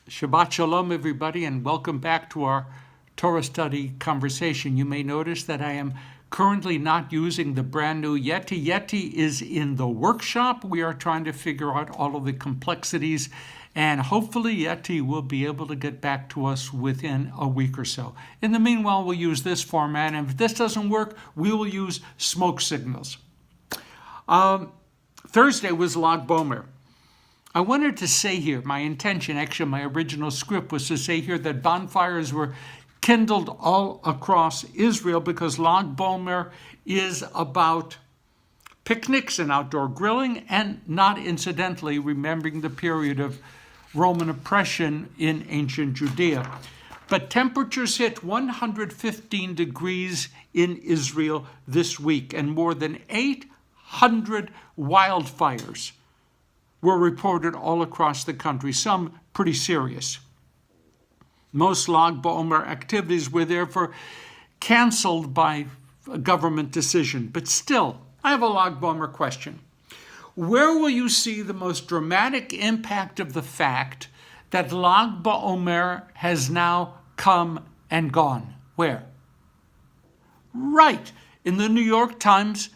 Shabbat Shalom, everybody, and welcome back to our Torah study conversation. You may notice that I am currently not using the brand new Yeti. Yeti is in the workshop. We are trying to figure out all of the complexities, and hopefully Yeti will be able to get back to us within a week or so. In the meanwhile, we'll use this format, and if this doesn't work, we will use smoke signals. Thursday was Lag Bomer. I wanted to say here, my intention, actually my original script was to say here that bonfires were kindled all across Israel because Lag Bomer is about picnics and outdoor grilling and not incidentally remembering the period of Roman oppression in ancient Judea. But temperatures hit 115 degrees in Israel this week and more than 800 wildfires were reported all across the country, some pretty serious. Most Lag Bomer activities were therefore canceled by a government decision. But still, I have a Lag Bomer question. Where will you see the most dramatic impact of the fact that Lag Bomer has now come and gone? Where? Right, in the New York Times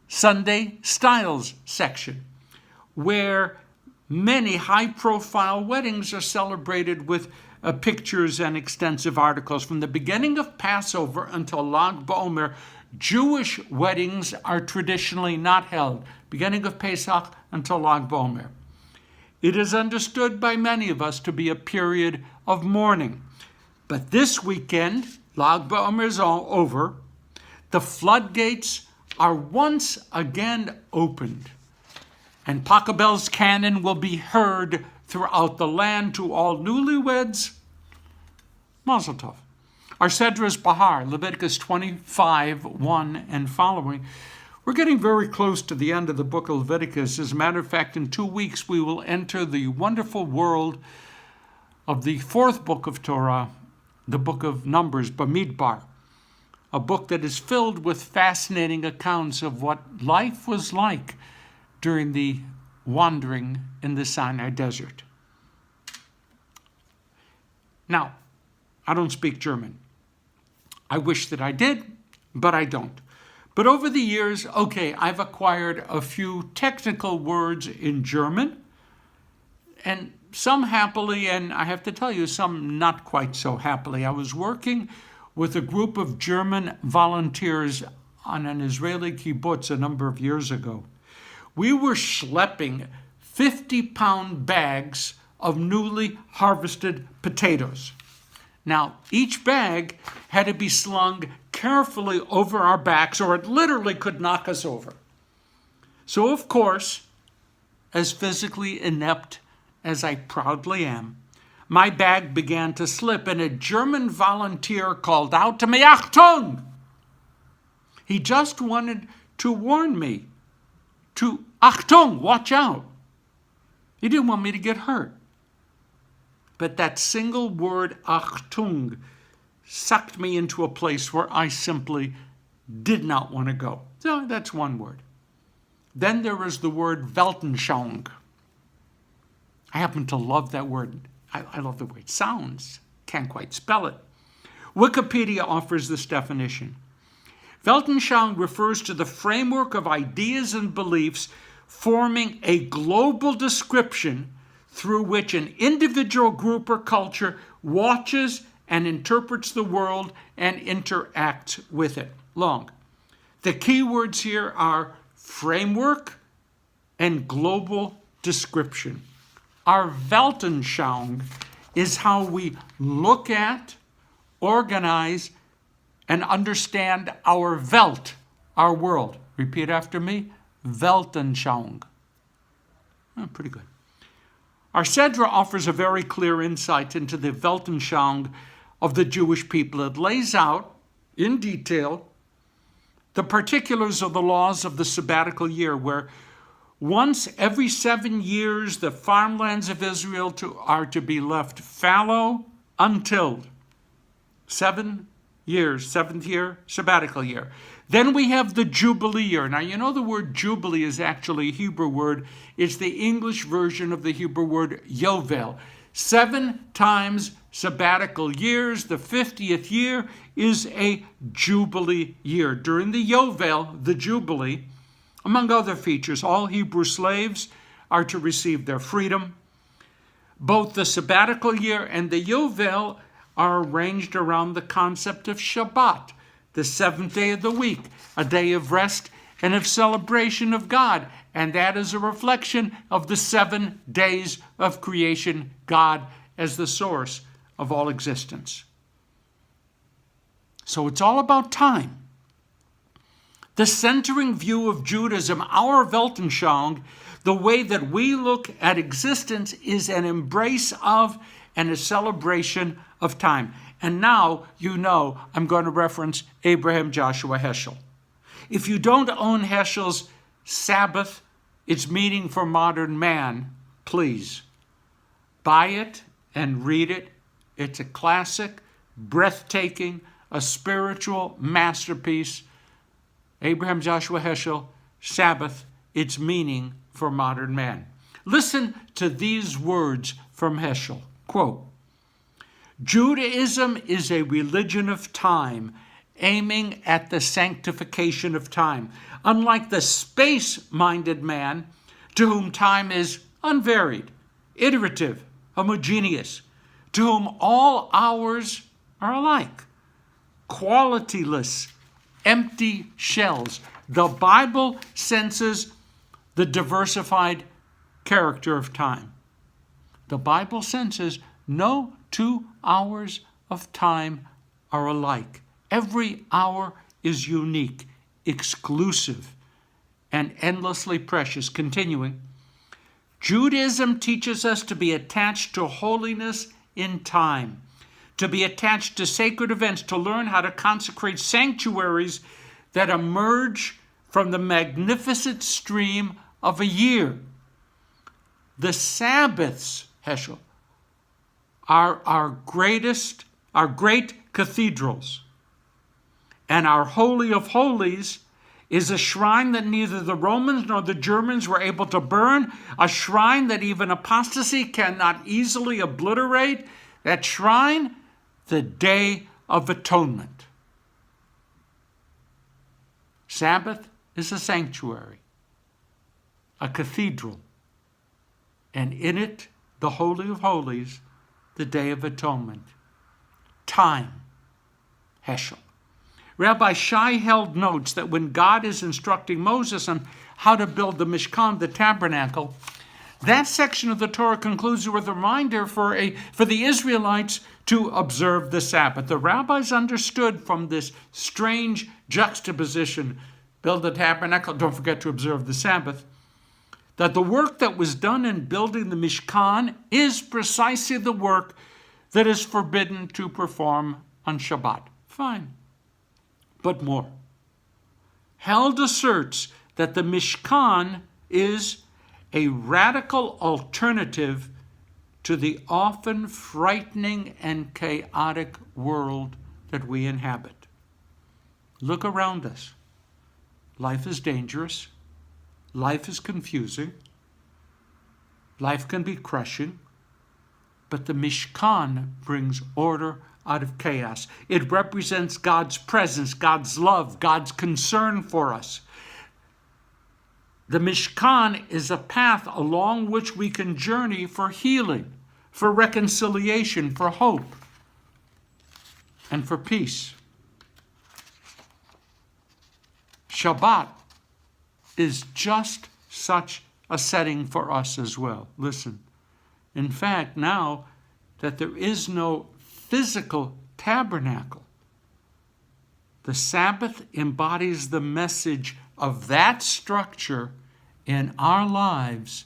Sunday Styles section, where many high-profile weddings are celebrated with pictures and extensive articles. From the beginning of Passover until Lag Bomer, Jewish weddings are traditionally not held. Beginning of Pesach until Lag Bomer. It is understood by many of us to be a period of mourning. But this weekend, Lag Bomer is all over. The floodgates are once again opened, and Pachelbel's canon will be heard throughout the land to all newlyweds. Mazel tov. Our Sedra is Behar, Leviticus 25, 1 and following. We're getting very close to the end of the book of Leviticus. As a matter of fact, in 2 weeks we will enter the wonderful world of the fourth book of Torah, the book of Numbers, Bamidbar, a book that is filled with fascinating accounts of what life was like during the wandering in the Sinai desert. Now, I don't speak German. I wish that I did, but I don't. But over the years, I've acquired a few technical words in German, and some happily, and I have to tell you, some not quite so happily. I was working with a group of German volunteers on an Israeli kibbutz a number of years ago. We were schlepping 50-pound bags of newly harvested potatoes. Now, each bag had to be slung carefully over our backs, or it literally could knock us over. So, of course, as physically inept as I proudly am, my bag began to slip, and a German volunteer called out to me, Achtung! He just wanted to warn me to Achtung, watch out. He didn't want me to get hurt. But that single word, Achtung, sucked me into a place where I simply did not want to go. So that's one word. Then there is the word Weltanschauung. I happen to love that word. I love the way it sounds. Can't quite spell it. Wikipedia offers this definition. Weltanschauung refers to the framework of ideas and beliefs forming a global description through which an individual group or culture watches and interprets the world and interacts with it. Long. The key words here are framework and global description. Our Weltanschauung is how we look at, organize, and understand our Welt, our world. Repeat after me. Weltanschauung. Pretty good. Our Sedra offers a very clear insight into the Weltanschauung of the Jewish people. It lays out, in detail, the particulars of the laws of the sabbatical year, where once every 7 years the farmlands of Israel are to be left fallow, untilled. 7 years, seventh year, sabbatical year. Then we have the Jubilee year. Now, you know the word Jubilee is actually a Hebrew word. It's the English version of the Hebrew word Yovel. 7 times sabbatical years. The 50th year is a Jubilee year. During the Yovel, the Jubilee, among other features, all Hebrew slaves are to receive their freedom. Both the sabbatical year and the Yovel are arranged around the concept of Shabbat, the 7th day of the week, a day of rest and of celebration of God. And that is a reflection of the 7 days of creation, God as the source of all existence. So it's all about time. The centering view of Judaism, our Weltanschauung, the way that we look at existence, is an embrace of and a celebration of time. And now you know I'm going to reference Abraham Joshua Heschel. If you don't own Heschel's Sabbath, its meaning for modern man, please buy it and read it. It's a classic, breathtaking, a spiritual masterpiece. Abraham Joshua Heschel, Sabbath, its meaning for modern man. Listen to these words from Heschel. Quote, Judaism is a religion of time, aiming at the sanctification of time. Unlike the space-minded man, to whom time is unvaried, iterative, homogeneous, to whom all hours are alike, qualityless, empty shells. The Bible senses the diversified character of time. The Bible senses no 2 hours of time are alike. Every hour is unique, exclusive, and endlessly precious. Continuing, Judaism teaches us to be attached to holiness in time, to be attached to sacred events, to learn how to consecrate sanctuaries that emerge from the magnificent stream of a year. The Sabbaths, Heschel, are our great cathedrals. And our Holy of Holies is a shrine that neither the Romans nor the Germans were able to burn, a shrine that even apostasy cannot easily obliterate. That shrine, the Day of Atonement. Sabbath is a sanctuary, a cathedral, and in it, the Holy of Holies, the Day of Atonement. Time, Heschel. Rabbi Shai Held notes that when God is instructing Moses on how to build the Mishkan, the tabernacle, that section of the Torah concludes with a reminder for the Israelites to observe the Sabbath. The rabbis understood from this strange juxtaposition, build the tabernacle, don't forget to observe the Sabbath, that the work that was done in building the Mishkan is precisely the work that is forbidden to perform on Shabbat. Fine. But more. Held asserts that the Mishkan is a radical alternative to the often frightening and chaotic world that we inhabit. Look around us. Life is dangerous. Life is confusing. Life can be crushing. But the Mishkan brings order out of chaos. It represents God's presence, God's love, God's concern for us. The Mishkan is a path along which we can journey for healing, for reconciliation, for hope, and for peace. Shabbat is just such a setting for us as well. Listen, in fact, now that there is no physical tabernacle, the Sabbath embodies the message of that structure in our lives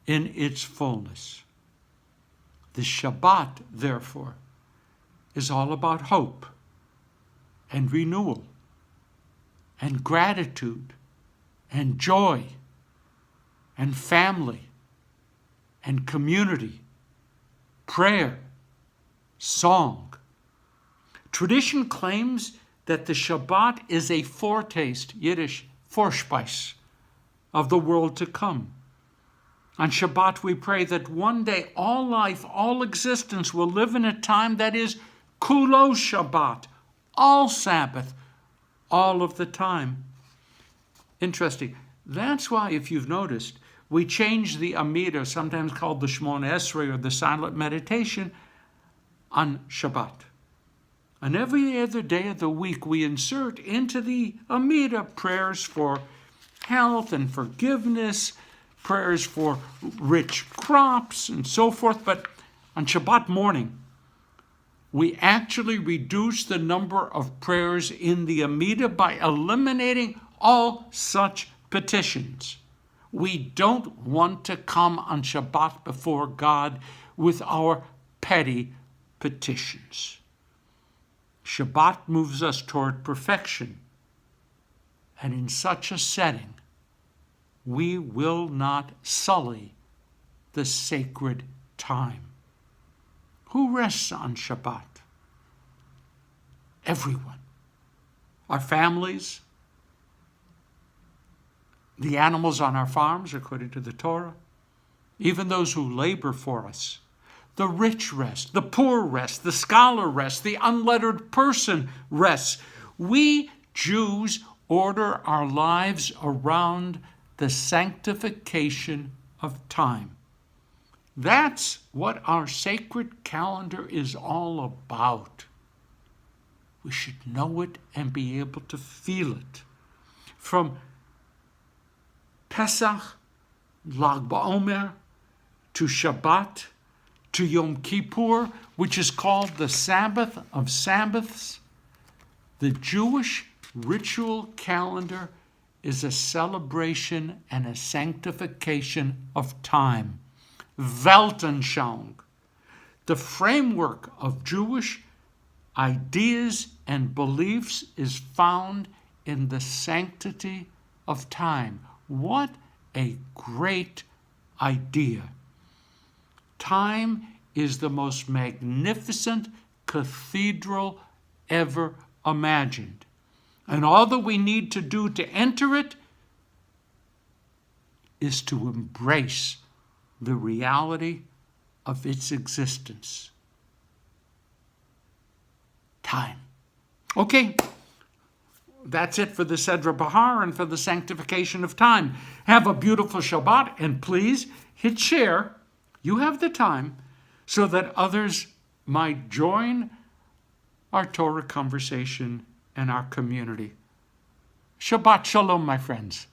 in its fullness. The Shabbat, therefore, is all about hope and renewal and gratitude and joy and family and community, prayer, song. Tradition claims that the Shabbat is a foretaste, Yiddish, Vorspeis, of the world to come. On Shabbat, we pray that one day all life, all existence will live in a time that is kulo Shabbat, all Sabbath, all of the time. Interesting. That's why, if you've noticed, we change the Amidah, sometimes called the Shemona Esrei or the silent meditation, on Shabbat. And every other day of the week, we insert into the Amidah prayers for health and forgiveness, prayers for rich crops, and so forth. But on Shabbat morning, we actually reduce the number of prayers in the Amidah by eliminating all such petitions. We don't want to come on Shabbat before God with our petty petitions. Shabbat moves us toward perfection. And in such a setting, we will not sully the sacred time. Who rests on Shabbat? Everyone. Our families, the animals on our farms, according to the Torah, even those who labor for us. The rich rest, the poor rest, the scholar rest, the unlettered person rests. We Jews order our lives around the sanctification of time. That's what our sacred calendar is all about. We should know it and be able to feel it. From Pesach, Lag BaOmer, to Shabbat, to Yom Kippur, which is called the Sabbath of Sabbaths, the Jewish ritual calendar is a celebration and a sanctification of time. Weltanschauung, the framework of Jewish ideas and beliefs, is found in the sanctity of time. What a great idea. Time is the most magnificent cathedral ever imagined. And all that we need to do to enter it is to embrace the reality of its existence. Time. Okay, that's it for the Sedra Behar and for the sanctification of time. Have a beautiful Shabbat, and please hit share. You have the time, so that others might join our Torah conversation and our community. Shabbat Shalom, my friends.